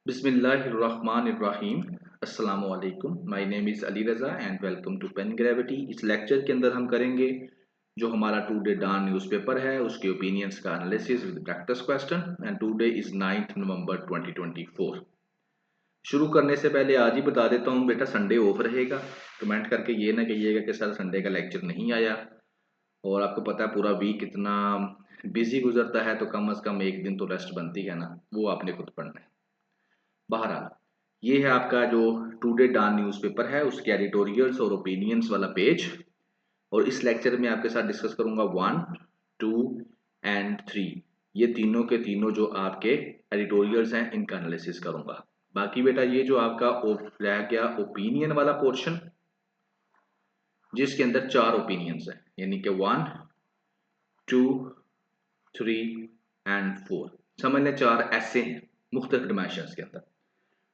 बिस्मिल्लाहिर्रहमानिर्रहीम। अस्सलामु अलैकुम। My name is Ali Raza and welcome to Pen Gravity. इस लेक्चर के अंदर हम करेंगे जो हमारा टुडे डॉन न्यूज़पेपर है उसके ओपिनियंस का analysis with practice question and today is 9 नवंबर 2024। शुरू करने से पहले आज ही बता देता हूँ बेटा, संडे ऑफ रहेगा। कमेंट करके ये ना कहिएगा कि सर संडे का लेक्चर नहीं आया। और आपको पता है पूरा वीक इतना बिजी गुजरता है, तो कम से कम एक दिन तो रेस्ट बनती है ना, वो आपने खुद पढ़ना है। बहरहाल ये है आपका जो टुडे डॉन न्यूज़पेपर है उसके एडिटोरियल्स और ओपिनियंस वाला पेज। और इस लेक्चर में आपके साथ डिस्कस करूंगा 1, 2 एंड 3। ये तीनों के तीनों जो आपके एडिटोरियल्स हैं इनका एनालिसिस करूंगा। बाकी बेटा ये जो आपका रह गया ओपिनियन वाला पोर्शन, जिसके अंदर 4 ओपिनियंस हैं, यानी कि 1, 2, 3 एंड 4। समझ लें 4 ऐसे हैं मुख्तलिफ डिमेंशंस के अंदर।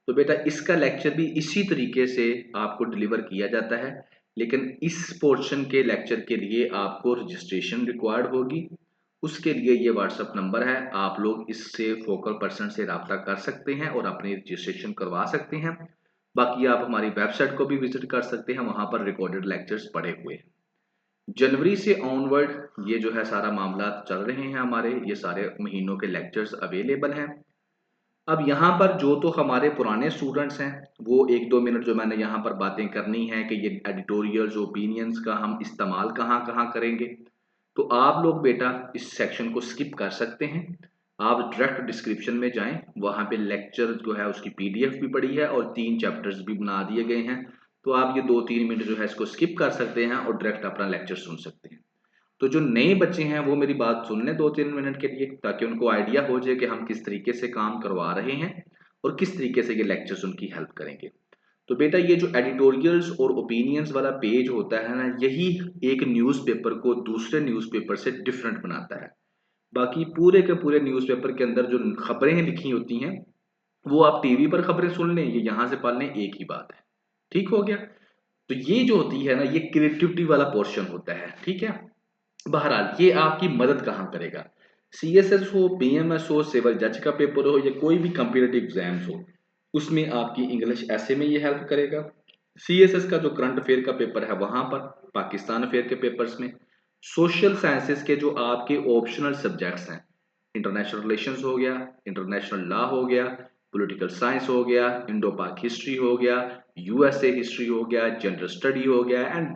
तो बेटा इसका लेक्चर भी इसी तरीके से आपको डिलीवर किया जाता है, लेकिन इस पोर्शन के लेक्चर के लिए आपको रजिस्ट्रेशन रिक्वायर्ड होगी। उसके लिए ये व्हाट्सअप नंबर है, आप लोग इससे फोकल पर्सन से रब्ता कर सकते हैं और अपनी रजिस्ट्रेशन करवा सकते हैं। बाकी आप हमारी वेबसाइट को भी विजिट कर सकते हैं, वहां पर रिकॉर्डेड लेक्चर्स पड़े हुए हैं। जनवरी से ऑनवर्ड ये जो है सारा मामला चल रहे हैं हमारे, ये सारे महीनों के लेक्चर्स अवेलेबल हैं। अब यहाँ पर जो तो हमारे पुराने स्टूडेंट्स हैं वो 1-2 मिनट जो मैंने यहाँ पर बातें करनी है कि ये एडिटोरियल्स ओपिनियंस का हम इस्तेमाल कहाँ कहाँ करेंगे, तो आप लोग बेटा इस सेक्शन को स्किप कर सकते हैं। आप डायरेक्ट डिस्क्रिप्शन में जाएं, वहाँ पे लेक्चर जो है उसकी पीडीएफ भी पड़ी है और 3 चैप्टर्स भी बना दिए गए हैं। तो आप ये 2-3 मिनट जो है इसको स्किप कर सकते हैं और डायरेक्ट अपना लेक्चर सुन सकते हैं। तो जो नए बच्चे हैं वो मेरी बात सुन लें 2-3 मिनट के लिए, ताकि उनको आइडिया हो जाए कि हम किस तरीके से काम करवा रहे हैं और किस तरीके से ये लेक्चर्स उनकी हेल्प करेंगे। तो बेटा ये जो एडिटोरियल्स और ओपिनियंस वाला पेज होता है ना, यही एक न्यूज़पेपर को दूसरे न्यूज़पेपर से डिफरेंट बनाता है। बाकी पूरे के पूरे न्यूज़पेपर के अंदर जो खबरें लिखी होती हैं वो आप टीवी पर खबरें सुन लें, ये यहाँ से पढ़ लें, एक ही बात है। ठीक हो गया। तो ये जो होती है ना, ये क्रिएटिविटी वाला पोर्शन होता है। ठीक है। बहरहाल ये आपकी मदद कहाँ करेगा, सीएसएस हो, पीएमएस हो, सिविल जज का पेपर हो या कोई भी कंपटीटिव एग्जाम्स हो, उसमें आपकी इंग्लिश ऐसे में ये हेल्प करेगा। सीएसएस का जो करंट अफेयर का पेपर है वहां पर, पाकिस्तान अफेयर के पेपर्स में, सोशल साइंसेस के जो आपके ऑप्शनल सब्जेक्ट्स हैं, इंटरनेशनल रिलेशंस हो गया, इंटरनेशनल लॉ हो गया, पॉलिटिकल साइंस हो गया, इंडो पाक हिस्ट्री हो गया, यूएसए हिस्ट्री हो गया, जेंडर स्टडी हो गया, and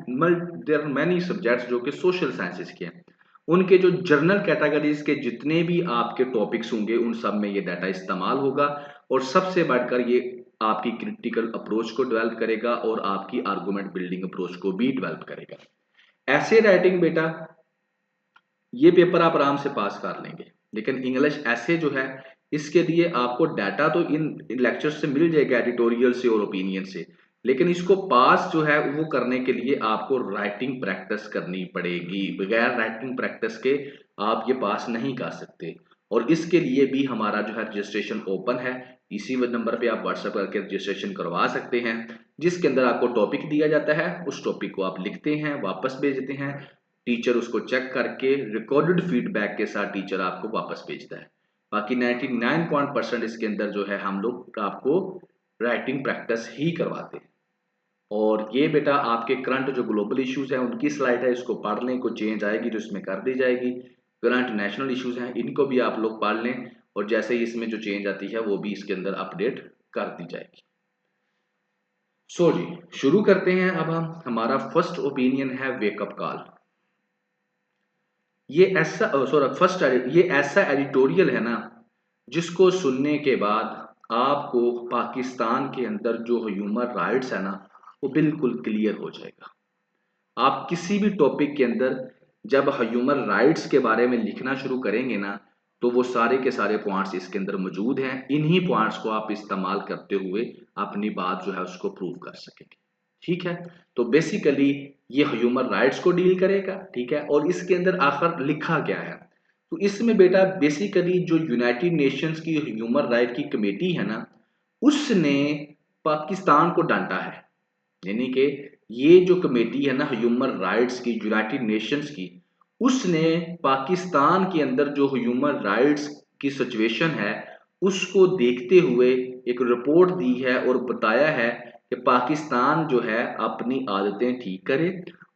there are many subjects जो कि सोशल साइंसेस के हैं। उनके जो जर्नल कैटेगरीज के जितने भी आपके टॉपिक्स होंगे उन सब में ये डाटा इस्तेमाल होगा। और सबसे बढ़कर ये आपकी क्रिटिकल अप्रोच को डेवलप करेगा और आपकी आर्गुमेंट बिल्डिंग अप्रोच को भी डेवलप करेगा। ऐसे राइटिंग बेटा ये पेपर आप आराम से पास कर लेंगे, लेकिन इंग्लिश ऐसे जो है इसके लिए आपको डाटा तो इन लेक्चर से मिल जाएगा, एडिटोरियल से और ओपिनियन से, लेकिन इसको पास जो है वो करने के लिए आपको राइटिंग प्रैक्टिस करनी पड़ेगी। बगैर राइटिंग प्रैक्टिस के आप ये पास नहीं कर सकते। और इसके लिए भी हमारा जो है रजिस्ट्रेशन ओपन है, इसी नंबर पे आप व्हाट्सएप करके रजिस्ट्रेशन करवा सकते हैं, जिसके अंदर आपको टॉपिक दिया जाता है, उस टॉपिक को आप लिखते हैं, वापस भेजते हैं, टीचर उसको चेक करके रिकॉर्डेड फीडबैक के साथ टीचर आपको वापस भेजता है। बाकी 99% इसके अंदर जो है हम लोग आपको राइटिंग प्रैक्टिस ही करवाते हैं। और ये बेटा आपके करंट जो ग्लोबल इश्यूज हैं उनकी स्लाइड है, इसको पढ़ लें, कोई चेंज आएगी तो इसमें कर दी जाएगी। करंट नेशनल इश्यूज हैं इनको भी आप लोग पढ़ लें, और जैसे ही इसमें जो चेंज आती है वो भी इसके अंदर अपडेट कर दी जाएगी। सो जी शुरू करते हैं। अब हम हमारा फर्स्ट ओपिनियन है वेकअप कॉल। ये ऐसा ये ऐसा एडिटोरियल है ना जिसको सुनने के बाद आपको पाकिस्तान के अंदर जो ह्यूमन राइट्स है ना वो बिल्कुल क्लियर हो जाएगा। आप किसी भी टॉपिक के अंदर जब ह्यूमन राइट्स के बारे में लिखना शुरू करेंगे ना, तो वो सारे के सारे पॉइंट्स इसके अंदर मौजूद हैं। इन्हीं पॉइंट्स को आप इस्तेमाल करते हुए अपनी बात जो है उसको प्रूव कर सकेंगे। ठीक है। तो बेसिकली ये ह्यूमन राइट्स को डील करेगा। ठीक है। और इसके अंदर आखिर लिखा क्या है, तो इसमें बेटा बेसिकली जो यूनाइटेड नेशंस की ह्यूमन राइट की कमेटी है ना, उसने पाकिस्तान को डांटा है। यानी कि ये जो कमेटी है ना ह्यूमन राइट्स की यूनाइटेड नेशंस की, उसने पाकिस्तान के अंदर जो ह्यूमन राइट्स की सिचुएशन है उसको देखते हुए एक रिपोर्ट दी है और बताया है कि पाकिस्तान जो है अपनी आदतें ठीक करे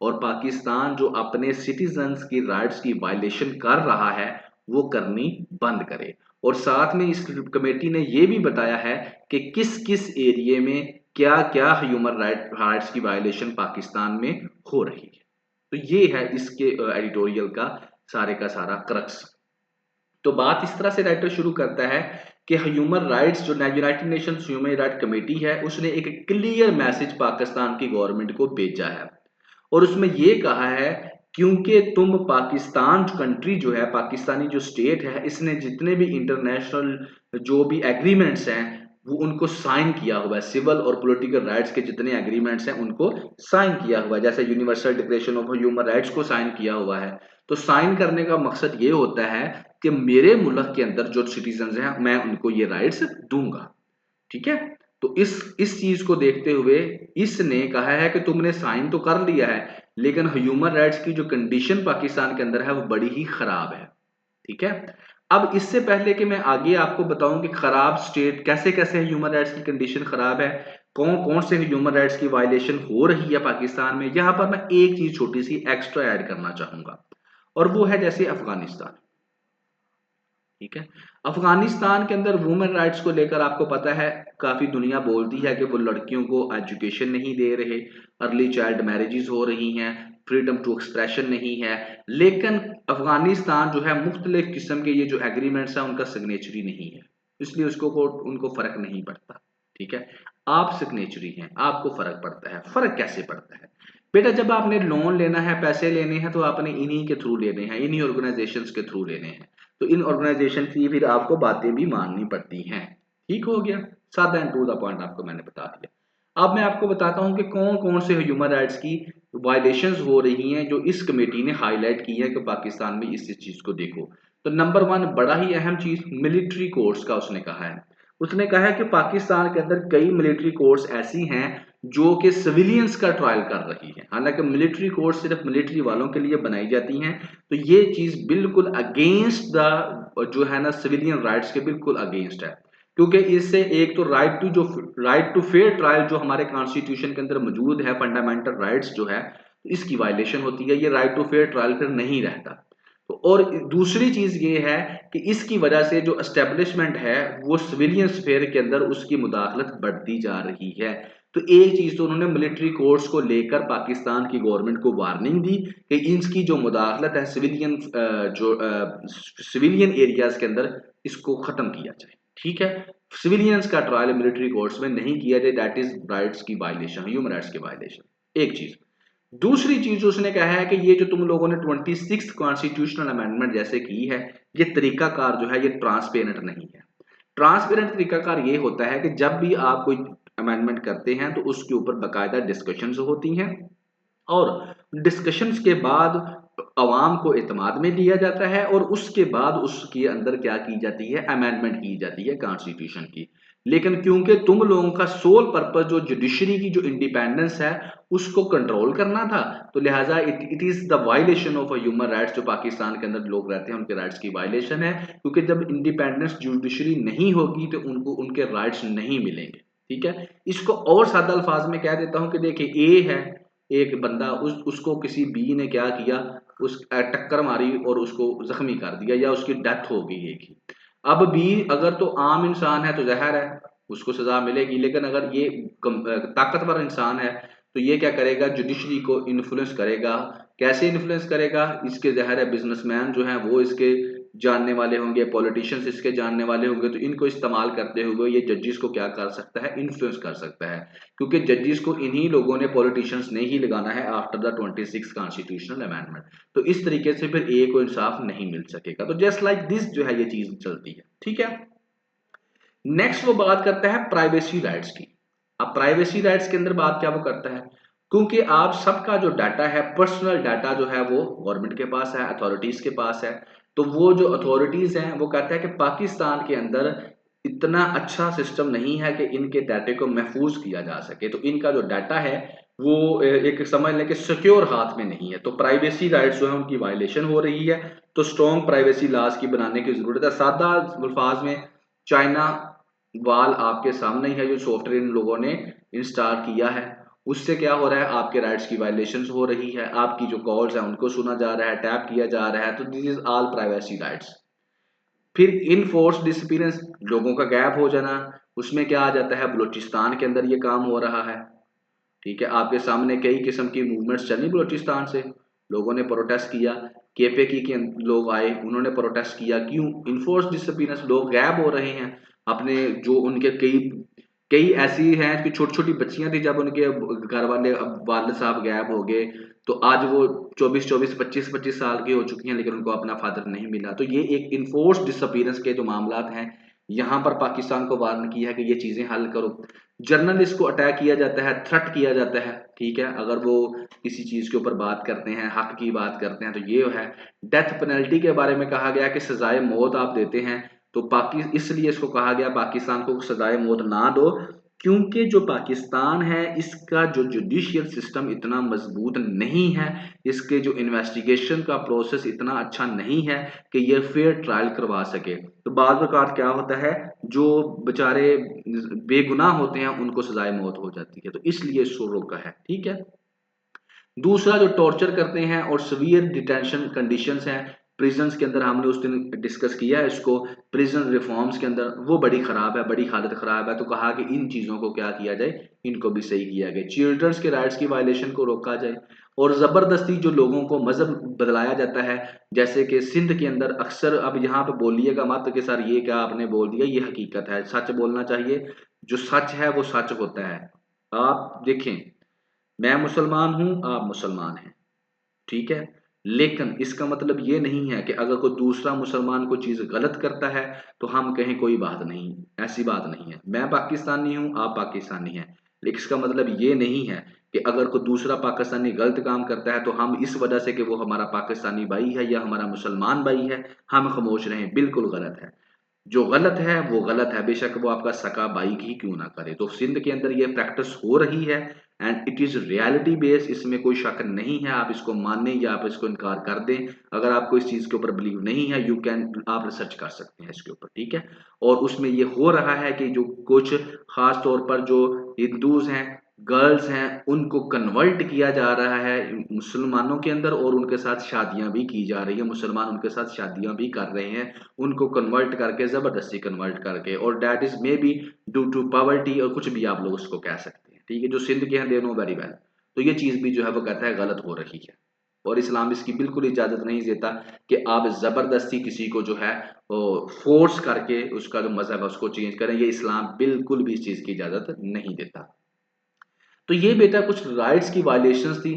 और पाकिस्तान जो अपने सिटीजन्स की राइट्स की वायलेशन कर रहा है वो करनी बंद करे। और साथ में इस कमेटी ने ये भी बताया है कि किस किस एरिए में क्या क्या ह्यूमन राइट्स की वायलेशन पाकिस्तान में हो रही है। तो ये है इसके एडिटोरियल का सारा क्रक्स। तो बात इस तरह से राइटर शुरू करता है कि ह्यूमन राइट्स जो United Nations human right committee है उसने एक क्लियर मैसेज पाकिस्तान की गवर्नमेंट को भेजा है और उसमें ये कहा है क्योंकि तुम पाकिस्तान कंट्री जो है पाकिस्तानी जो स्टेट है इसने जितने भी इंटरनेशनल जो भी एग्रीमेंट्स हैं वो उनको साइन किया हुआ है। सिविल और पॉलिटिकल राइट्स के जितने एग्रीमेंट्स हैं उनको साइन किया हुआ है, जैसे universal declaration of human rights को साइन किया हुआ है। तो साइन करने का मकसद ये होता है कि मेरे मुल्क के अंदर जो सिटीजन हैं मैं उनको ये राइट्स दूंगा। ठीक है, तो इस चीज को देखते हुए इसने कहा है कि तुमने साइन तो कर लिया है लेकिन ह्यूमन राइट्स की जो कंडीशन पाकिस्तान के अंदर है वो बड़ी ही खराब है। ठीक है, अब इससे पहले कि मैं आगे आपको बताऊं कि खराब स्टेट कैसे कैसे ह्यूमन राइट्स की कंडीशन खराब है, कौन कौन से ह्यूमन राइट्स की वायलेशन हो रही है पाकिस्तान में, यहां पर मैं एक चीज छोटी सी एक्स्ट्रा ऐड करना चाहूंगा और वो है जैसे अफगानिस्तान। ठीक है, अफगानिस्तान के अंदर वुमेन राइट्स को लेकर आपको पता है काफी दुनिया बोलती है कि वो लड़कियों को एजुकेशन नहीं दे रहे, अर्ली चाइल्ड मैरिजेस हो रही हैं, फ्रीडम टू एक्सप्रेशन नहीं है। लेकिन अफगानिस्तान जो है मुख्तलिफ किस्म के ये जो एग्रीमेंट्स है उनका सिग्नेचरी नहीं है, इसलिए उसको उनको फर्क नहीं पड़ता। ठीक है, आप सिग्नेचरी हैं आपको फर्क पड़ता है। फर्क कैसे पड़ता है बेटा, जब आपने लोन लेना है पैसे लेने हैं तो आपने इन्हीं के थ्रू लेने हैं, इन्हीं ऑर्गेनाइजेशंस के थ्रू लेने हैं, तो इन ऑर्गेनाइजेशन की फिर आपको बातें भी माननी पड़ती हैं। ठीक हो गया, सादा एंड टू द पॉइंट आपको मैंने बता दिया। अब मैं आपको बताता हूं कि कौन कौन से ह्यूमन राइट्स की वायलेशंस हो रही हैं जो इस कमेटी ने हाईलाइट की है कि पाकिस्तान में इस चीज को देखो। तो नंबर वन बड़ा ही अहम चीज मिलिट्री कोर्ट्स का उसने कहा है। उसने कहा है कि पाकिस्तान के अंदर कई मिलिट्री कोर्ट्स ऐसी हैं जो कि सिविलियंस का ट्रायल कर रही है। हालांकि मिलिट्री कोर्ट सिर्फ मिलिट्री वालों के लिए बनाई जाती हैं, तो ये चीज बिल्कुल अगेंस्ट द जो है ना सिविलियन राइट्स के बिल्कुल अगेंस्ट है। क्योंकि इससे एक तो राइट टू फेयर ट्रायल जो हमारे कॉन्स्टिट्यूशन के अंदर मौजूद है, फंडामेंटल राइट्स जो है इसकी वायलेशन होती है, ये राइट टू फेयर ट्रायल फिर नहीं रहता। तो और दूसरी चीज ये है कि इसकी वजह से जो एस्टेब्लिशमेंट है वो सिविलियन स्फेयर के अंदर उसकी मुदाखलत बढ़ती जा रही है। तो एक चीज तो उन्होंने मिलिट्री कोर्ट्स को लेकर पाकिस्तान की गवर्नमेंट को वार्निंग दी कि इनकी जो मुदाखलत है सिविलियन एरियाज के अंदर इसको खत्म किया जाए। ठीक है, सिविलियंस का ट्रायल मिलिट्री कोर्ट्स में नहीं किया जाए, दैट इज राइट्स की वायलेशन, ह्यूमन राइट्स की वायलेशन। एक चीज। दूसरी चीज उसने कहा है कि ये जो तुम लोगों ने 26th कॉन्स्टिट्यूशनल अमेंडमेंट जैसे की है ये तरीकाकार जो है ये ट्रांसपेरेंट नहीं है। ट्रांसपेरेंट तरीकाकार ये होता है कि जब भी आप कोई अमेंडमेंट करते हैं तो उसके ऊपर बाकायदा डिस्कशंस होती हैं और डिस्कशंस के बाद अवाम को एतमाद में लिया जाता है और उसके बाद उसके अंदर क्या की जाती है, अमेंडमेंट की जाती है कॉन्स्टिट्यूशन की। लेकिन क्योंकि तुम लोगों का सोल पर्पस जो जुडिशरी की जो इंडिपेंडेंस है उसको कंट्रोल करना था, तो लिहाजा it is the violation of human rights. जो पाकिस्तान के अंदर लोग रहते हैं उनके राइट्स की वायलेशन है, क्योंकि जब इंडिपेंडेंस जुडिशरी नहीं होगी तो उनको उनके राइट्स नहीं मिलेंगे। ठीक है, इसको और सादा अल्फाज में कह देता हूं कि देखिए ए है एक बंदा, उसको किसी बी ने क्या किया, उस टक्कर मारी और उसको जख्मी कर दिया या उसकी डेथ हो गई एक ही। अब बी अगर तो आम इंसान है तो जहर है, उसको सजा मिलेगी, लेकिन अगर ये ताकतवर इंसान है तो ये क्या करेगा, जुडिशरी को इन्फ्लुएंस करेगा। कैसे इन्फ्लुएंस करेगा, इसके जहर है बिजनेसमैन जो है वो इसके जानने वाले होंगे, पॉलिटिशियंस इसके जानने वाले होंगे, तो इनको इस्तेमाल करते हुए ये जजेस को क्या कर सकता है, इन्फ्लुएंस कर सकता है। क्योंकि जजेस को इन्हीं लोगों ने, पॉलिटिशियंस ने ही लगाना है आफ्टर द 26 कॉन्स्टिट्यूशनल अमेंडमेंट। तो इस तरीके से फिर ए को इंसाफ नहीं मिल सकेगा। तो जस्ट लाइक दिस जो है ये चीज चलती है। ठीक है, नेक्स्ट वो बात करता है प्राइवेसी राइट्स की। अब प्राइवेसी राइट्स के अंदर बात क्या वो करता है, क्योंकि आप सबका जो डाटा है, पर्सनल डाटा जो है वो गवर्नमेंट के पास है, अथॉरिटीज के पास है। तो वो जो अथॉरिटीज हैं वो कहता है कि पाकिस्तान के अंदर इतना अच्छा सिस्टम नहीं है कि इनके डाटे को महफूज किया जा सके, तो इनका जो डाटा है वो एक समझ लें कि सिक्योर हाथ में नहीं है। तो प्राइवेसी राइट्स जो है उनकी वायलेशन हो रही है। तो स्ट्रॉन्ग प्राइवेसी लॉज की बनाने की जरूरत है। सादा अल्फाज में चाइना वाल आपके सामने ही है, जो सॉफ्टवेयर इन लोगों ने इंस्टॉल किया है, उससे क्या हो रहा है, आपके राइट्स की वायलेशंस हो रही है, आपकी जो कॉल्स है उनको सुना जा रहा है, टैप किया जा रहा है, तो this is all privacy rights. फिर इनफोर्स डिसअपीयरेंस, लोगों का गैप हो जाना, उसमें क्या आ जाता है, बलूचिस्तान के अंदर ये काम हो रहा है। ठीक है, आपके सामने कई किस्म की मूवमेंट्स चली बलूचिस्तान से, लोगों ने प्रोटेस्ट किया, केपीके के लोग आए, उन्होंने प्रोटेस्ट किया, क्यों, इनफोर्स डिसअपीयरेंस, लोग गायब हो रहे हैं अपने, जो उनके कई कई ऐसी हैं कि छोटी छोटी बच्चियां थी, जब उनके घर वाले वालिद साहब गायब हो गए, तो आज वो 24 24 25 25 साल की हो चुकी हैं, लेकिन उनको अपना फादर नहीं मिला। तो ये एक इनफोर्स डिसअपीयरेंस के जो मामलात हैं, यहाँ पर पाकिस्तान को वार्न किया है कि ये चीजें हल करो। जर्नलिस्ट को अटैक किया जाता है, थ्रेट किया जाता है, ठीक है, अगर वो किसी चीज के ऊपर बात करते हैं, हक की बात करते हैं, तो ये है। डेथ पेनल्टी के बारे में कहा गया कि सजाए मौत आप देते हैं, तो इसलिए इसको कहा गया पाकिस्तान को सजाए मौत ना दो, क्योंकि जो पाकिस्तान है इसका जो जुडिशियल सिस्टम इतना मजबूत नहीं है, इसके जो इन्वेस्टिगेशन का प्रोसेस इतना अच्छा नहीं है कि ये फेयर ट्रायल करवा सके। तो बाद वक़्त क्या होता है, जो बेचारे बेगुनाह होते हैं उनको सजाए मौत हो जाती है, तो इसलिए इसको रोका है। ठीक है, दूसरा जो टॉर्चर करते हैं और सीवियर डिटेंशन कंडीशंस हैं प्रिजन्स के अंदर, हमने उस दिन डिस्कस किया है इसको, प्रिजन रिफॉर्म्स के अंदर वो बड़ी खराब है, बड़ी हालत खराब है, तो कहा कि इन चीजों को क्या किया जाए, इनको भी सही किया जाए, चिल्ड्रंस के राइट्स की वायलेशन को रोका जाए। और जबरदस्ती जो लोगों को मजहब बदलाया जाता है, जैसे कि सिंध के अंदर अक्सर, अब यहाँ पे बोलिएगा मत कि सर ये क्या आपने बोल दिया, ये हकीकत है, सच बोलना चाहिए, जो सच है वो सच होता है। आप देखें, मैं मुसलमान हूं, आप मुसलमान हैं, ठीक है, लेकिन इसका मतलब ये नहीं है कि अगर कोई दूसरा मुसलमान कोई चीज गलत करता है तो हम कहें कोई बात नहीं, ऐसी बात नहीं है। मैं पाकिस्तानी हूं, आप पाकिस्तानी हैं, लेकिन इसका मतलब ये नहीं है कि अगर कोई दूसरा पाकिस्तानी गलत काम करता है तो हम इस वजह से कि वो हमारा पाकिस्तानी भाई है या हमारा मुसलमान भाई है, हम खामोश रहें, बिल्कुल गलत है। जो गलत है वो गलत है, बेशक वो आपका सका भाई ही क्यों ना करे। तो सिंध के अंदर ये प्रैक्टिस हो रही है, and it is reality based, इसमें कोई शक नहीं है, आप इसको माने या आप इसको इनकार कर दें। अगर आपको इस चीज के ऊपर बिलीव नहीं है, यू कैन, आप रिसर्च कर सकते हैं इसके ऊपर, ठीक है। और उसमें ये हो रहा है कि जो कुछ खास तौर पर जो हिंदूज हैं, गर्ल्स हैं, उनको कन्वर्ट किया जा रहा है मुसलमानों के अंदर, और उनके साथ शादियां भी की जा रही है, मुसलमान उनके साथ शादियां भी कर रहे हैं, उनको कन्वर्ट करके, जबरदस्ती कन्वर्ट करके, और that is may be due to poverty, और कुछ भी आप लोग उसको कह सकते हैं, ठीक है। जो सिंध के हैं दे नो वेरी वेल, तो ये चीज भी जो है वो कहता है गलत हो रही है, और इस्लाम इसकी बिल्कुल इजाजत नहीं देता कि आप जबरदस्ती किसी को जो है फोर्स करके उसका जो मजहब है उसको चेंज करें, ये इस्लाम बिल्कुल भी इस चीज की इजाजत नहीं देता। तो ये बेटा कुछ राइट्स की वायलेशंस थी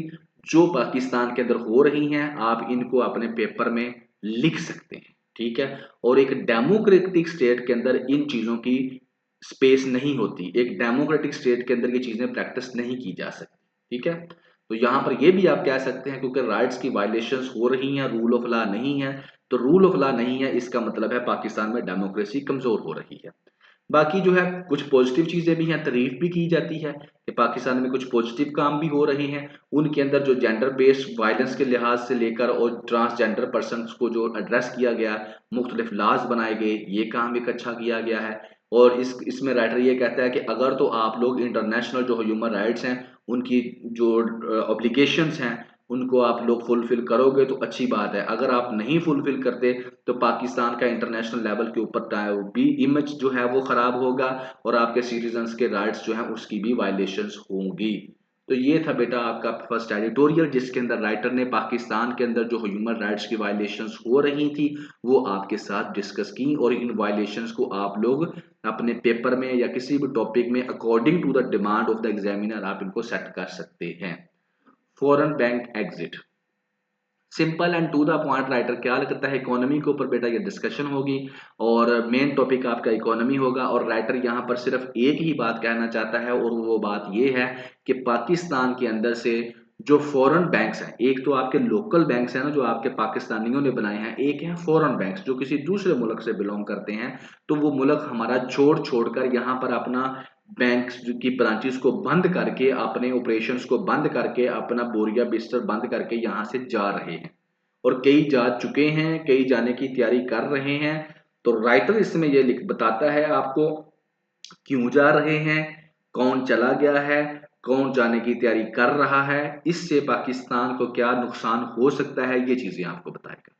जो पाकिस्तान के अंदर हो रही हैं, आप इनको अपने पेपर में लिख सकते हैं, ठीक है। और एक डेमोक्रेटिक स्टेट के अंदर इन चीजों की स्पेस नहीं होती, एक डेमोक्रेटिक स्टेट के अंदर ये चीजें प्रैक्टिस नहीं की जा सकती, ठीक है। तो यहां पर ये भी आप कह सकते हैं, क्योंकि राइट्स की वायलेशंस हो रही हैं, रूल ऑफ लॉ नहीं है, तो रूल ऑफ लॉ नहीं है इसका मतलब है पाकिस्तान में डेमोक्रेसी कमजोर हो रही है। बाकी जो है कुछ पॉजिटिव चीजें भी हैं, तारीफ भी की जाती है कि पाकिस्तान में कुछ पॉजिटिव काम भी हो रहे हैं, उनके अंदर जो जेंडर बेस्ड वायलेंस के लिहाज से लेकर और ट्रांसजेंडर पर्सन को जो एड्रेस किया गया, मुख्तलिफ लॉज बनाए गए, ये काम एक अच्छा किया गया है। और इसमें राइटर ये कहता है कि अगर तो आप लोग इंटरनेशनल जो ह्यूमन राइट्स हैं, उनकी जो ऑब्लिगेशंस हैं, उनको आप लोग फुलफिल करोगे तो अच्छी बात है, अगर आप नहीं फुलफिल करते तो पाकिस्तान का इंटरनेशनल लेवल के ऊपर भी इमेज जो है वो खराब होगा, और आपके सिटीजन्स के राइट्स जो है उसकी भी वायलेशंस होंगी। तो ये था बेटा आपका फर्स्ट एडिटोरियल, जिसके अंदर राइटर ने पाकिस्तान के अंदर जो ह्यूमन राइट्स की वायलेशंस हो रही थी वो आपके साथ डिस्कस की, और इन वायलेशंस को आप लोग अपने पेपर में या किसी भी टॉपिक में according to the demand of the examiner आप इनको सेट कर सकते हैं। Foreign bank exit, simple and to the point writer क्या करता है, इकोनॉमी के ऊपर बेटा ये डिस्कशन होगी, और मेन टॉपिक आपका इकोनॉमी होगा, और राइटर यहाँ पर सिर्फ एक ही बात कहना चाहता है, और वो बात ये है कि पाकिस्तान के अंदर से जो फॉरेन बैंक्स हैं, एक तो आपके लोकल बैंक्स हैं ना जो आपके पाकिस्तानियों ने बनाए हैं, एक है फॉरेन बैंक्स जो किसी दूसरे मुल्क से बिलोंग करते हैं, तो वो मुल्क हमारा छोड़ छोड़कर यहाँ पर अपना बैंक की ब्रांचेस को बंद करके, अपने ऑपरेशंस को बंद करके, अपना बोरिया बिस्तर बंद करके यहाँ से जा रहे हैं, और कई जा चुके हैं, कई जाने की तैयारी कर रहे हैं। तो राइटर इसमें ये लिख बताता है आपको क्यों जा रहे हैं, कौन चला गया है, कौन जाने की तैयारी कर रहा है, इससे पाकिस्तान को क्या नुकसान हो सकता है, ये चीजें आपको बताएगा।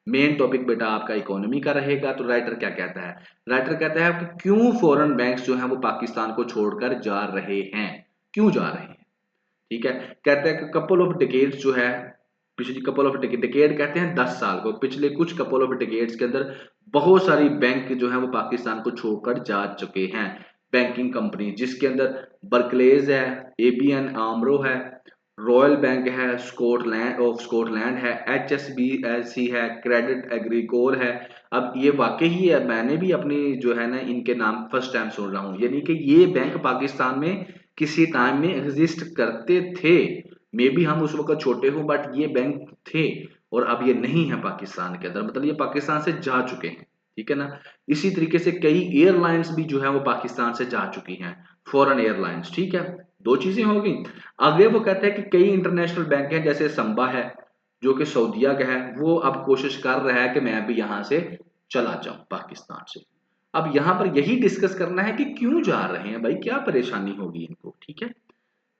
मेन टॉपिक बेटा आपका इकोनॉमी का रहेगा। तो राइटर क्या कहता है, राइटर कहता है कि क्यों फॉरेन बैंक्स जो है वो पाकिस्तान को छोड़कर जा रहे हैं, क्यों जा रहे हैं। ठीक है, कहता है कि कपल ऑफ डिकेड्स जो है, पिछली कपल ऑफ डिकेड कहते हैं 10 साल को, पिछले कुछ कपल ऑफ डिकेड्स के अंदर बहुत सारी बैंक जो है वो पाकिस्तान को छोड़कर जा चुके हैं। बैंकिंग कंपनी जिसके अंदर बर्कलेज है, एबीएन आमरो है, रॉयल बैंक है, स्कॉटलैंड है, एचएसबीसी है, क्रेडिट एग्रीकोल है। अब ये वाकई ही है, मैंने भी अपनी जो है ना इनके नाम फर्स्ट टाइम सुन रहा हूँ, यानी कि ये बैंक पाकिस्तान में किसी टाइम में एग्जिस्ट करते थे। मे बी हम उस वक्त छोटे हों बट ये बैंक थे और अब ये नहीं है पाकिस्तान के अंदर, मतलब ये पाकिस्तान से जा चुके हैं। ठीक है ना। इसी तरीके से कई एयरलाइंस भी जो है वो पाकिस्तान से जा चुकी हैं, फॉरेन एयरलाइंस। ठीक है, दो चीजें हो गई। आगे वो कहते हैं कि कई इंटरनेशनल बैंक हैं, जैसे संबा है जो कि सऊदीया का है, वो अब कोशिश कर रहा है कि मैं भी यहां से चला जाऊं पाकिस्तान से। अब यहां पर यही डिस्कस करना है कि क्यों जा रहे हैं भाई, क्या परेशानी होगी इनको। ठीक है,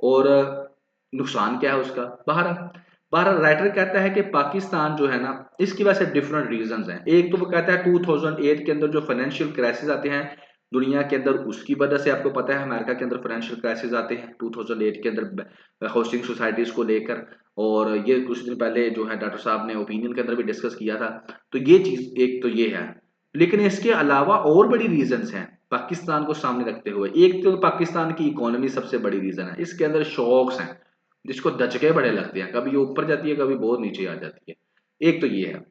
और नुकसान क्या है उसका। बाहर बाहर राइटर कहता है कि पाकिस्तान जो है ना, इसकी वजह से डिफरेंट रीजंस हैं। एक तो वो कहता है 2008 के अंदर जो फाइनेंशियल क्राइसिस आते हैं दुनिया के अंदर, उसकी वजह से आपको पता है अमेरिका के अंदर फाइनेंशियल क्राइसिस आते हैं 2008 के अंदर हाउसिंग सोसाइटीज को लेकर। और ये कुछ दिन पहले जो है डॉक्टर साहब ने ओपिनियन के अंदर भी डिस्कस किया था। तो ये चीज एक तो ये है, लेकिन इसके अलावा और बड़ी रीजंस हैं पाकिस्तान को सामने रखते हुए। एक तो पाकिस्तान की इकोनॉमी सबसे बड़ी रीजन है, इसके अंदर शॉक्स हैं जिसको दचके बड़े लगते हैं, कभी ये ऊपर जाती है कभी बहुत नीचे आ जाती है। एक तो ये है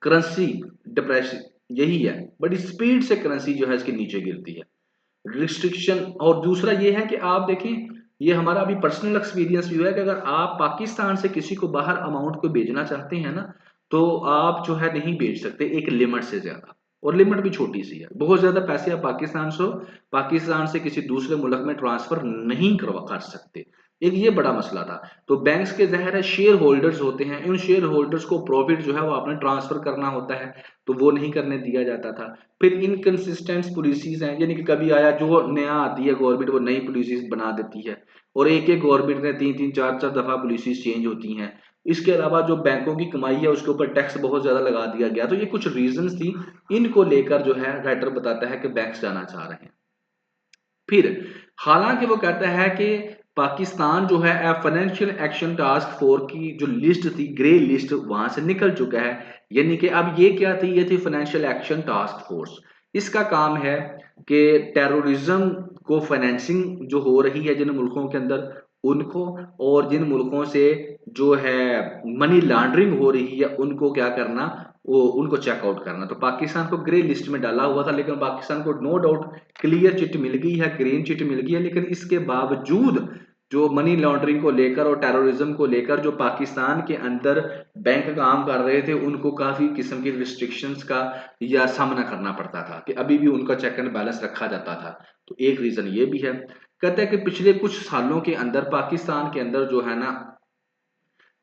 करेंसी डिप्रेशन, यही है, बड़ी स्पीड से करेंसी जो है इसके नीचे गिरती है, रिस्ट्रिक्शन। और दूसरा ये है कि आप देखें, ये हमारा अभी पर्सनल एक्सपीरियंस भी हुआ है कि अगर आप पाकिस्तान से किसी को बाहर अमाउंट को भेजना चाहते हैं ना, तो आप जो है नहीं भेज सकते एक लिमिट से ज्यादा, और लिमिट भी छोटी सी है। बहुत ज्यादा पैसे आप पाकिस्तान से किसी दूसरे मुल्क में ट्रांसफर नहीं करवा कर सकते। एक ये बड़ा मसला था। तो बैंक्स के ज़ाहिर है शेयर होल्डर्स होते हैं, इन शेयर होल्डर्स को प्रॉफिट जो है वो आपने ट्रांसफर करना होता है, तो वो नहीं करने दिया जाता था। फिर इनकंसिस्टेंट पॉलिसीज हैं, यानी कि कभी आया जो नया आती है गवर्नमेंट वो नई पॉलिसीज बना देती है, और एक एक गवर्नमेंट ने तीन तीन चार चार दफा पॉलिसीज चेंज होती हैं। इसके अलावा जो बैंकों की कमाई है उसके ऊपर टैक्स बहुत ज्यादा लगा दिया गया। तो ये कुछ रीजंस थी, इनको लेकर जो है राइटर बताता है कि बैंक्स जाना चाह रहे हैं। फिर हालांकि वो कहता है कि पाकिस्तान जो है फाइनेंशियल एक्शन टास्क फोर्स की जो लिस्ट थी, ग्रे लिस्ट, वहां से निकल चुका है। यानी कि अब ये क्या थी, ये थी फाइनेंशियल एक्शन टास्क फोर्स। इसका काम है कि टेररिज्म को फाइनेंसिंग जो हो रही है जिन मुल्कों के अंदर उनको, और जिन मुल्कों से जो है मनी लॉन्ड्रिंग हो रही है उनको क्या करना, वो उनको चेकआउट करना। तो पाकिस्तान को ग्रे लिस्ट में डाला हुआ था, लेकिन पाकिस्तान को नो डाउट क्लियर चिट मिल गई है, ग्रीन चिट मिल गई है। लेकिन इसके बावजूद जो मनी लॉन्ड्रिंग को लेकर और टेररिज्म को लेकर जो पाकिस्तान के अंदर बैंक काम कर रहे थे, उनको काफी किस्म की रिस्ट्रिक्शंस का या सामना करना पड़ता था, कि अभी भी उनका चेक एंड बैलेंस रखा जाता था। तो एक रीजन ये भी है। कहते हैं कि पिछले कुछ सालों के अंदर पाकिस्तान के अंदर जो है ना,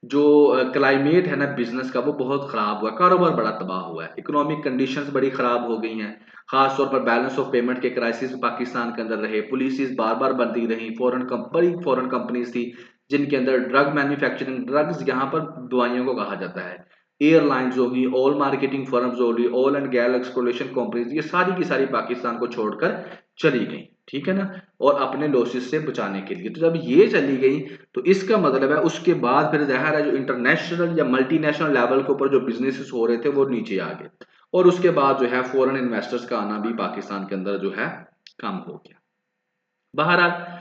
जो क्लाइमेट है ना बिजनेस का, वो बहुत खराब हुआ, कारोबार बड़ा तबाह हुआ है, इकोनॉमिक कंडीशंस बड़ी खराब हो गई हैं। खास तौर पर बैलेंस ऑफ पेमेंट के क्राइसिस पाकिस्तान के अंदर रहे, पुलिस बार बार बनती रही, बड़ी फॉरेन कंपनीज थी जिनके अंदर ड्रग मैन्युफैक्चरिंग, ड्रग्स यहाँ पर दवाइयों को कहा जाता है, एयरलाइंस होगी, ऑल मार्केटिंग फर्म्स होगी, all and gas exploration companies, ये सारी की सारी पाकिस्तान को छोड़कर चली गई। ठीक है ना, और अपने लॉसेस से बचाने के लिए। तो जब ये चली गई तो इसका मतलब है उसके बाद फिर ज़ाहिर है जो इंटरनेशनल या मल्टीनेशनल लेवल के ऊपर जो बिजनेसेस हो रहे थे वो नीचे आ गए, और उसके बाद जो है फॉरेन इन्वेस्टर्स का आना भी पाकिस्तान के अंदर जो है कम हो गया। बहरहाल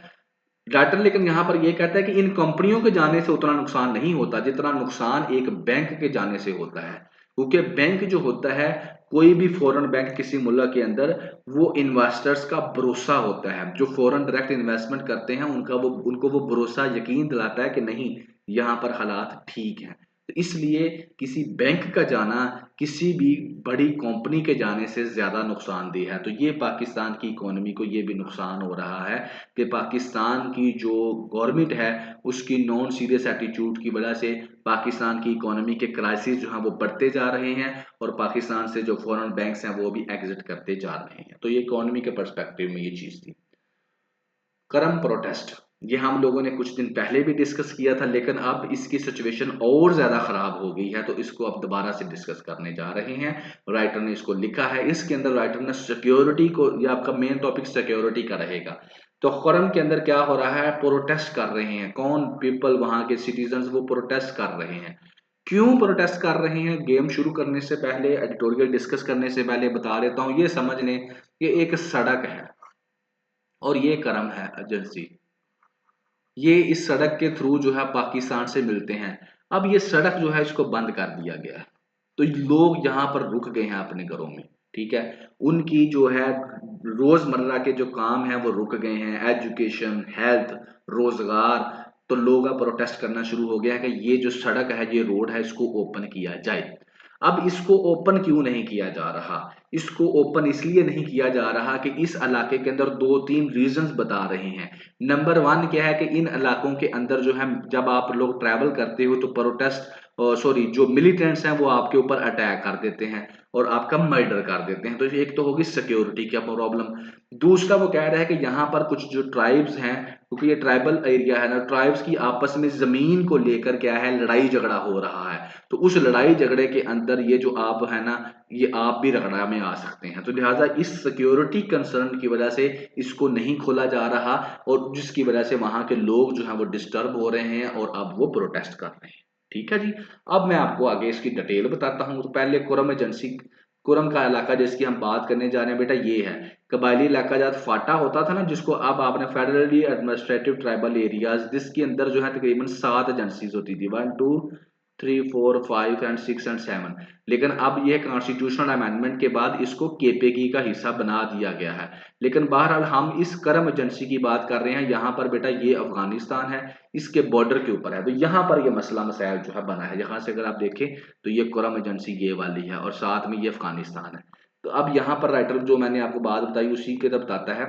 डाटर लेकिन यहाँ पर यह कहता है कि इन कंपनियों के जाने से उतना नुकसान नहीं होता जितना नुकसान एक बैंक के जाने से होता है। क्योंकि बैंक जो होता है, कोई भी फॉरेन बैंक किसी मुल्क के अंदर, वो इन्वेस्टर्स का भरोसा होता है। जो फॉरेन डायरेक्ट इन्वेस्टमेंट करते हैं उनको वो भरोसा यकीन दिलाता है कि नहीं, यहाँ पर हालात ठीक हैं। तो इसलिए किसी बैंक का जाना किसी भी बड़ी कंपनी के जाने से ज़्यादा नुकसानदेह है। तो ये पाकिस्तान की इकोनॉमी को ये भी नुकसान हो रहा है कि पाकिस्तान की जो गवर्नमेंट है उसकी नॉन सीरियस एटीट्यूड की वजह से पाकिस्तान की इकोनॉमी के क्राइसिस जो हैं वो बढ़ते जा रहे हैं और पाकिस्तान से जो फॉरेन बैंक्स हैं वो भी एग्जिट करते जा रहे हैं। तो ये इकोनॉमी के पर्सपेक्टिव में ये चीज़ थी। करम प्रोटेस्ट, ये हम लोगों ने कुछ दिन पहले भी डिस्कस किया था, लेकिन अब इसकी सिचुएशन और ज़्यादा ख़राब हो गई है, तो इसको अब दोबारा से डिस्कस करने जा रहे हैं। राइटर ने इसको लिखा है, इसके अंदर राइटर ने सिक्योरिटी को, ये आपका मेन टॉपिक सिक्योरिटी का रहेगा। तो खुरम के अंदर क्या हो रहा है, प्रोटेस्ट कर रहे हैं कौन, पीपल, वहां के सिटीजन वो प्रोटेस्ट कर रहे हैं। क्यों प्रोटेस्ट कर रहे हैं, गेम शुरू करने से पहले, एडिटोरियल डिस्कस करने से पहले बता देता हूँ। ये समझ लें कि एक सड़क है और ये करम है एजेंसी, ये इस सड़क के थ्रू जो है पाकिस्तान से मिलते हैं। अब ये सड़क जो है इसको बंद कर दिया गया है, तो लोग यहाँ पर रुक गए हैं अपने घरों में, ठीक है। उनकी जो है रोजमर्रा के जो काम है वो रुक गए हैं, एजुकेशन, हेल्थ, रोजगार। तो लोग अब प्रोटेस्ट करना शुरू हो गया है कि ये जो सड़क है, ये रोड है, इसको ओपन किया जाए। अब इसको ओपन क्यों नहीं किया जा रहा, इसको ओपन इसलिए नहीं किया जा रहा कि इस इलाके के अंदर दो तीन रीजंस बता रहे हैं। नंबर वन क्या है कि इन इलाकों के अंदर जो है जब आप लोग ट्रैवल करते हो तो प्रोटेस्ट, सॉरी, जो मिलिटेंट्स हैं वो आपके ऊपर अटैक कर देते हैं और आपका मर्डर कर देते हैं। तो एक तो होगी सिक्योरिटी की प्रॉब्लम। दूसरा वो कह रहा है कि यहाँ पर कुछ जो ट्राइब्स हैं, क्योंकि ये ट्राइबल एरिया है ना, ट्राइब्स की आपस में जमीन को लेकर क्या है, लड़ाई झगड़ा हो रहा है। तो उस लड़ाई झगड़े के अंदर ये जो आप है ना, ये आप भी रगड़ा में आ सकते हैं। तो लिहाजा इस सिक्योरिटी कंसर्न की वजह से इसको नहीं खोला जा रहा, और जिसकी वजह से वहां के लोग जो है वो डिस्टर्ब हो रहे हैं और अब वो प्रोटेस्ट कर रहे हैं। ठीक है जी। अब मैं आपको आगे इसकी डिटेल बताता हूँ। तो पहले कुरम एजेंसी, कुरम का इलाका जिसकी हम बात करने जा रहे हैं बेटा, ये है कबायली इलाका। जब फाटा होता था ना, जिसको अब आपने फेडरली एडमिनिस्ट्रेटिव ट्राइबल एरियाज, जिसके अंदर जो है तकरीबन 7 एजेंसीज होती थी, 1 2 3 4 5 एंड 6 एंड 7। लेकिन अब यह कॉन्स्टिट्यूशनल अमेंडमेंट के बाद इसको केपीकी का हिस्सा बना दिया गया है। लेकिन बहरहाल हम इस करम एजेंसी की बात कर रहे हैं। यहाँ पर बेटा ये अफगानिस्तान है, इसके बॉर्डर के ऊपर है। तो यहाँ पर ये मसला मसाइल जो है बना है। यहाँ से अगर आप देखें तो ये करम एजेंसी ये वाली है और साथ में ये अफगानिस्तान है। तो अब यहाँ पर राइटर जो मैंने आपको बात बताई उसी के तब बताता है,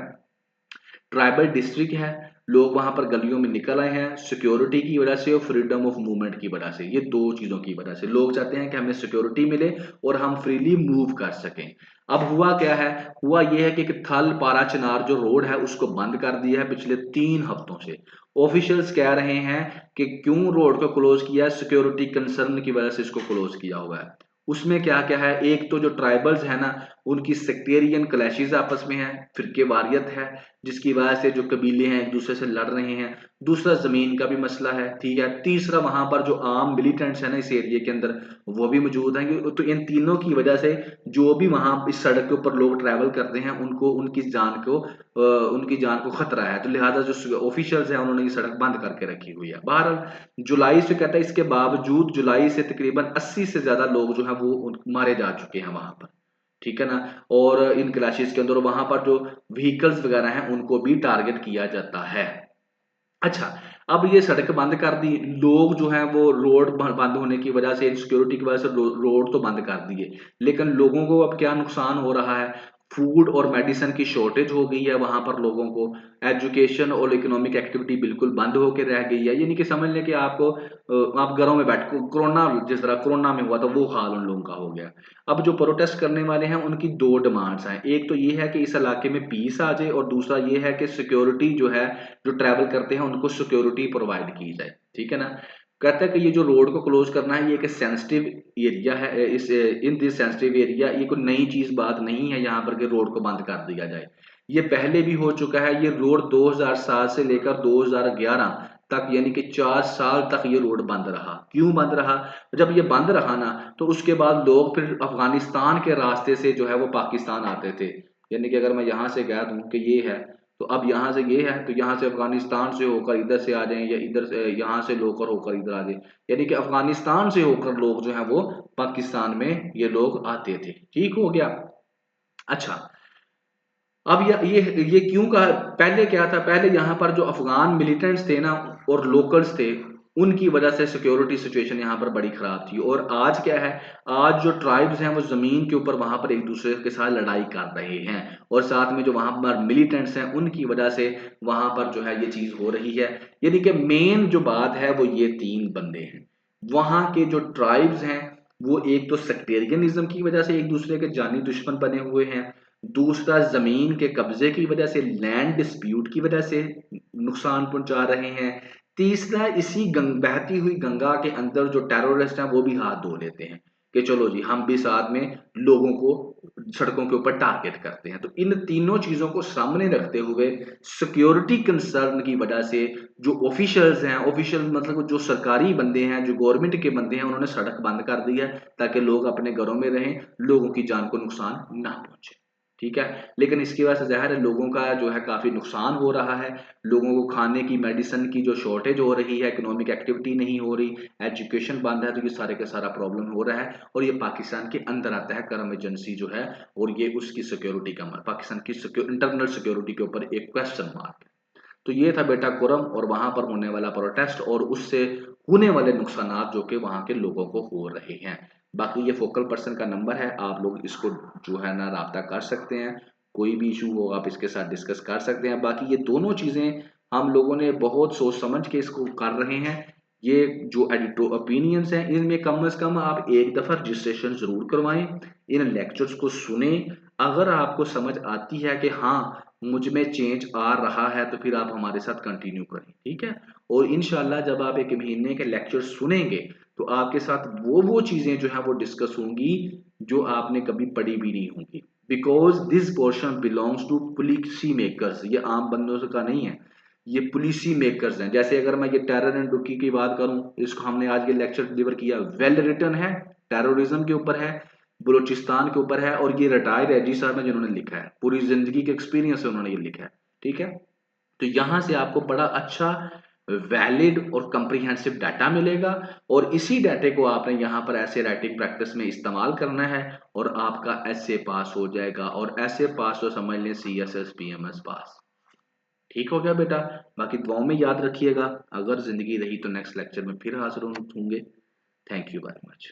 ट्राइबल डिस्ट्रिक्ट है, लोग वहां पर गलियों में निकल आए हैं सिक्योरिटी की वजह से और फ्रीडम ऑफ मूवमेंट की वजह से। ये दो चीजों की वजह से लोग चाहते हैं कि हमें सिक्योरिटी मिले और हम फ्रीली मूव कर सकें। अब हुआ क्या है, हुआ ये है कि थल पारा चिनार जो रोड है उसको बंद कर दिया है पिछले 3 हफ्तों से। ऑफिशियल्स कह रहे हैं कि क्यों रोड को क्लोज किया है, सिक्योरिटी कंसर्न की वजह से इसको क्लोज किया हुआ है। उसमें क्या क्या है, एक तो जो ट्राइबल्स है ना, उनकी सेक्टेरियन क्लैशेस आपस में है, फिरके वारियत है, जिसकी वजह से जो कबीले हैं एक दूसरे से लड़ रहे हैं। दूसरा जमीन का भी मसला है, ठीक है। तीसरा वहां पर जो आम मिलिटेंट्स है ना इस एरिया के अंदर, वो भी मौजूद हैं। तो इन तीनों की वजह से जो भी वहां इस सड़क के ऊपर लोग ट्रैवल करते हैं उनको उनकी जान को खतरा है। तो लिहाजा जो ऑफिशियल्स हैं उन्होंने ये सड़क बंद करके रखी हुई है। बहरहाल जुलाई से कहता है, इसके बावजूद जुलाई से तकरीबन 80 से ज्यादा लोग जो है वो मारे जा चुके हैं वहां पर, ठीक है ना। और इन क्लैशेस के अंदर वहां पर जो व्हीकल्स वगैरह हैं उनको भी टारगेट किया जाता है। अच्छा, अब ये सड़क बंद कर दी, लोग जो हैं वो रोड बंद होने की वजह से, इनसिक्योरिटी की वजह से रोड तो बंद कर दिए, लेकिन लोगों को अब क्या नुकसान हो रहा है, फूड और मेडिसिन की शॉर्टेज हो गई है वहां पर लोगों को। एजुकेशन और इकोनॉमिक एक्टिविटी बिल्कुल बंद होकर रह गई है। यानी कि समझ लें कि आपको आप घरों में बैठ कोरोना, जिस तरह कोरोना में हुआ था वो हाल उन लोगों का हो गया। अब जो प्रोटेस्ट करने वाले हैं उनकी दो डिमांड्स हैं, एक तो ये है कि इस इलाके में पीस आ जाए और दूसरा ये है कि सिक्योरिटी जो है, जो ट्रैवल करते हैं उनको सिक्योरिटी प्रोवाइड की जाए, ठीक है ना। कहता है कि ये जो रोड को क्लोज करना है ये एक सेंसिटिव एरिया है, इस इन दिस सेंसिटिव एरिया, ये कोई नई चीज बात नहीं है यहाँ पर कि रोड को बंद कर दिया जाए। ये पहले भी हो चुका है। ये रोड 2007 से लेकर 2011 तक, यानी कि 4 साल तक ये रोड बंद रहा। क्यों बंद रहा, जब ये बंद रहा ना तो उसके बाद लोग फिर अफगानिस्तान के रास्ते से जो है वो पाकिस्तान आते थे। यानी कि अगर मैं यहाँ से कह दूं कि ये है, तो अब यहाँ से ये है तो यहाँ से अफगानिस्तान से होकर इधर से आ जाएं, या इधर से यहाँ से लोकर होकर इधर आ जाए। यानी कि अफगानिस्तान से होकर लोग जो है वो पाकिस्तान में ये लोग आते थे। ठीक हो गया। अच्छा, अब ये क्यों कहा, पहले क्या था, पहले यहाँ पर जो अफगान मिलिटेंट्स थे ना और लोकल्स थे, उनकी वजह से सिक्योरिटी सिचुएशन यहाँ पर बड़ी खराब थी। और आज क्या है, आज जो ट्राइब्स हैं वो जमीन के ऊपर वहां पर एक दूसरे के साथ लड़ाई कर रहे हैं, और साथ में जो वहां पर मिलिटेंट्स हैं उनकी वजह से वहां पर जो है ये चीज हो रही है। यानी कि मेन जो बात है वो ये तीन बंदे हैं। वहां के जो ट्राइब्स हैं वो एक तो सेक्टेरियनिज्म की वजह से एक दूसरे के जानी दुश्मन बने हुए हैं, दूसरा जमीन के कब्जे की वजह से, लैंड डिस्प्यूट की वजह से नुकसान पहुंचा रहे हैं, तीसरा इसी बहती हुई गंगा के अंदर जो टेररिस्ट हैं वो भी हाथ धो लेते हैं कि चलो जी हम भी साथ में लोगों को सड़कों के ऊपर टारगेट करते हैं। तो इन तीनों चीजों को सामने रखते हुए सिक्योरिटी कंसर्न की वजह से जो ऑफिशियल्स हैं, ऑफिशियल मतलब जो सरकारी बंदे हैं, जो गवर्नमेंट के बंदे हैं, उन्होंने सड़क बंद कर दी है ताकि लोग अपने घरों में रहें, लोगों की जान को नुकसान ना पहुंचे। ठीक है, लेकिन इसकी वजह से ज़ाहिर है लोगों का जो है काफ़ी नुकसान हो रहा है। लोगों को खाने की, मेडिसिन की जो शॉर्टेज हो रही है, इकोनॉमिक एक्टिविटी नहीं हो रही, एजुकेशन बंद है, तो ये सारे का सारा प्रॉब्लम हो रहा है। और ये पाकिस्तान के अंदर आता है करम एजेंसी जो है, और ये उसकी सिक्योरिटी का पाकिस्तान की इंटरनल सिक्योरिटी के ऊपर एक क्वेश्चन मार्क है। तो ये था बेटा कुरम और वहां पर होने वाला प्रोटेस्ट और उससे होने वाले नुकसानात जो कि वहां के लोगों को हो रहे हैं। बाकी ये फोकल पर्सन का नंबर है, आप लोग इसको जो है ना राब्ता कर सकते हैं, कोई भी इशू हो आप इसके साथ डिस्कस कर सकते हैं। बाकी ये दोनों चीजें हम लोगों ने बहुत सोच समझ के इसको कर रहे हैं। ये जो एडिटो ओपिनियंस हैं इनमें कम से कम आप एक दफा रजिस्ट्रेशन जरूर करवाएं, इन लेक्चर्स को सुने। अगर आपको समझ आती है कि हाँ मुझ में चेंज आ रहा है तो फिर आप हमारे साथ कंटिन्यू करें, ठीक है। और इंशाल्लाह जब आप एक महीने के लेक्चर सुनेंगे तो आपके साथ वो चीजें जो है वो डिस्कस होंगी जो आपने कभी पढ़ी भी नहीं होंगी, because this portion belongs to policy makers. ये आम बंदों का नहीं है, ये पॉलिसी मेकर्स हैं। जैसे अगर मैं ये टेरर एंड रुकी की बात करूं, इसको हमने आज ये लेक्चर डिलीवर किया, वेल रिटन है, टेररिज्म के ऊपर है, बलूचिस्तान के ऊपर है, और ये रिटायर्ड एजी साहब है जिन्होंने लिखा है, पूरी जिंदगी के एक्सपीरियंस से उन्होंने ये लिखा है, ठीक है। तो यहां से आपको बड़ा अच्छा वैलिड और कंप्रीहेंसिव डाटा मिलेगा, और इसी डाटे को आपने यहाँ पर ऐसे राइटिंग प्रैक्टिस में इस्तेमाल करना है और आपका ऐसे पास हो जाएगा। और ऐसे पास तो समझ लें CSS PMS पास। ठीक हो गया बेटा, बाकी दुआओं में याद रखिएगा। अगर जिंदगी रही तो नेक्स्ट लेक्चर में फिर हाजिर होंगे। Thank you very much.